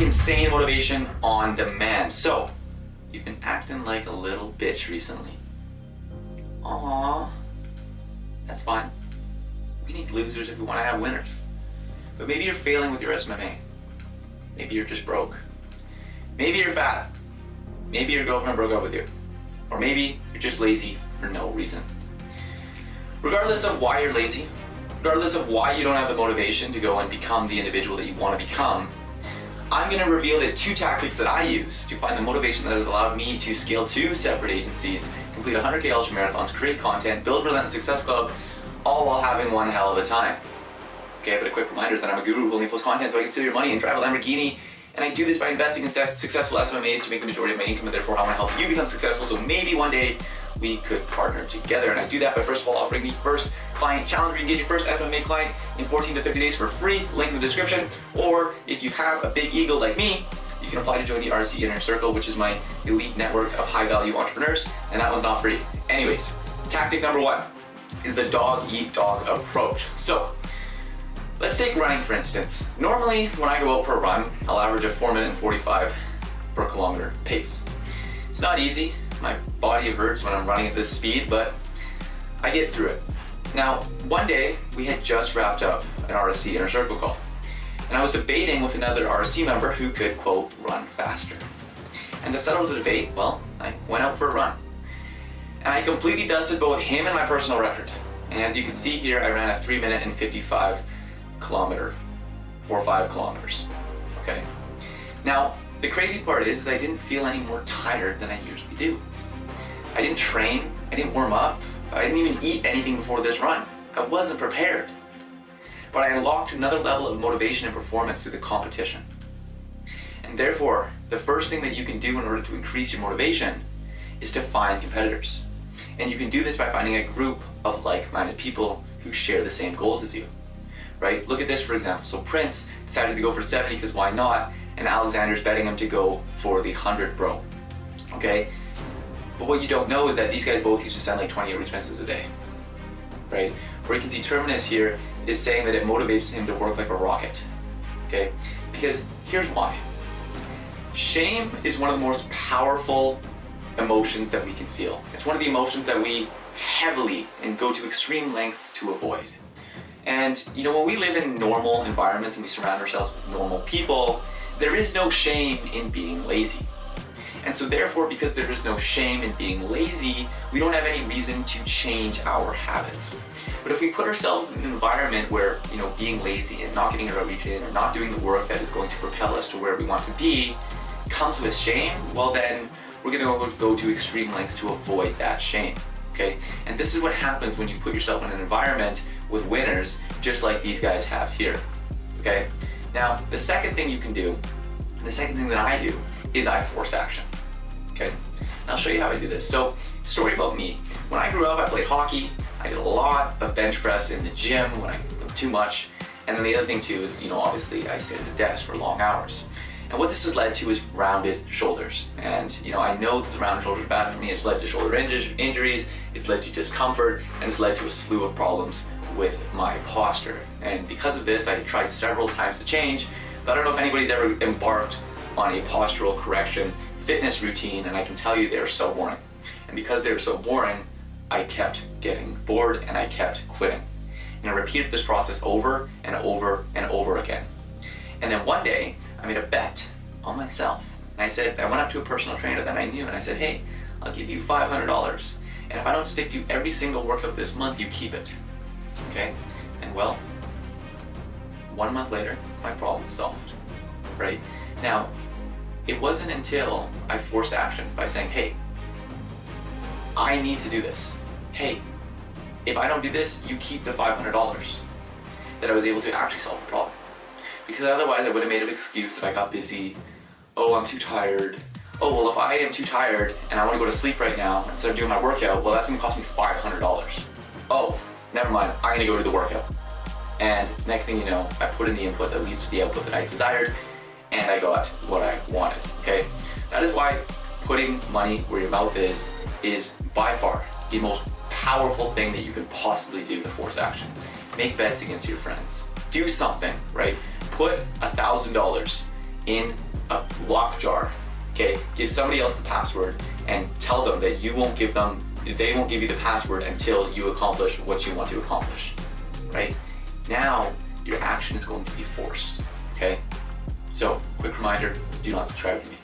unlock insane motivation on demand. So, you've been acting like a little bitch recently. Aww, that's fine. We need losers if we want to have winners. But maybe you're failing with your SMMA. Maybe you're just broke. Maybe you're fat. Maybe your girlfriend broke up with you. Or maybe you're just lazy for no reason. Regardless of why you're lazy, regardless of why you don't have the motivation to go and become the individual that you want to become, I'm going to reveal the 2 tactics that I use to find the motivation that has allowed me to scale 2 separate agencies, complete 100K ultra marathons, create content, build Relentless Success Club, all while having one hell of a time. Okay, but a quick reminder that I'm a guru who only posts content so I can steal your money and drive a Lamborghini, and I do this by investing in successful SMMAs to make the majority of my income, and therefore I want to help you become successful, so maybe one day we could partner together. And I do that by first of all offering the first client challenge where you can get your first SMMA client in 14 to 50 days for free, link in the description. Or if you have a big ego like me, you can apply to join the RC Inner Circle, which is my elite network of high value entrepreneurs, and that one's not free. Anyways, tactic number 1 is the dog eat dog approach. So let's take running for instance. Normally when I go out for a run, I'll average a 4 minute and 45 per kilometer pace. It's not easy. My body hurts when I'm running at this speed, but I get through it. Now, one day we had just wrapped up an RSC Inner Circle call, and I was debating with another RSC member who could, quote, run faster. And to settle the debate, well, I went out for a run. And I completely dusted both him and my personal record. And as you can see here, I ran a 3 minute and 55 kilometer, 4-5 kilometers, okay? Now, the crazy part is I didn't feel any more tired than I usually do. I didn't train, I didn't warm up, I didn't even eat anything before this run. I wasn't prepared. But I unlocked another level of motivation and performance through the competition. And therefore, the first thing that you can do in order to increase your motivation is to find competitors. And you can do this by finding a group of like-minded people who share the same goals as you, right? Look at this, for example. So Prince decided to go for 70 because why not? And Alexander's betting him to go for the 100 bro, okay? But what you don't know is that these guys both used to send like 20 expenses a day, right? Where you can see Terminus here is saying that it motivates him to work like a rocket, okay? Because here's why. Shame is one of the most powerful emotions that we can feel. It's one of the emotions that we heavily and go to extreme lengths to avoid. And you know, when we live in normal environments and we surround ourselves with normal people, there is no shame in being lazy. And so therefore, because there is no shame in being lazy, we don't have any reason to change our habits. But if we put ourselves in an environment where, you know, being lazy and not getting our outreach in or not doing the work that is going to propel us to where we want to be comes with shame, well then we're gonna go to extreme lengths to avoid that shame, okay? And this is what happens when you put yourself in an environment with winners, just like these guys have here, okay? Now, the second thing you can do, and the second thing that I do, is I force action, okay? And I'll show you how I do this. So, story about me. When I grew up, I played hockey. I did a lot of bench press in the gym when I too much. And then the other thing too is, you know, obviously I sit at a desk for long hours. And what this has led to is rounded shoulders. And, you know, I know that the rounded shoulders are bad for me. It's led to shoulder injuries, it's led to discomfort, and it's led to a slew of problems with my posture. And because of this, I tried several times to change, but I don't know if anybody's ever embarked on a postural correction fitness routine, and I can tell you they're so boring. And because they're so boring, I kept getting bored and I kept quitting. And I repeated this process over and over and over again. And then one day, I made a bet on myself. And I said, I went up to a personal trainer that I knew and I said, hey, I'll give you $500. And if I don't stick to every single workout this month, you keep it. Okay? And well, 1 month later, my problem was solved, right? Now, it wasn't until I forced action by saying, hey, I need to do this. Hey, if I don't do this, you keep the $500, that I was able to actually solve the problem. Because otherwise I would have made an excuse that I got busy. Oh, I'm too tired. Oh, well, if I am too tired and I want to go to sleep right now instead of doing my workout, well, that's going to cost me $500. Oh, never mind, I'm going to go do the workout. And next thing you know, I put in the input that leads to the output that I desired, and I got what I wanted, okay? That is why putting money where your mouth is by far the most powerful thing that you can possibly do to force action. Make bets against your friends. Do something, right? Put $1,000 in a lock jar, okay? Give somebody else the password and tell them that they won't give you the password until you accomplish what you want to accomplish, right? Now, your action is going to be forced, okay? So, quick reminder, do not subscribe to me.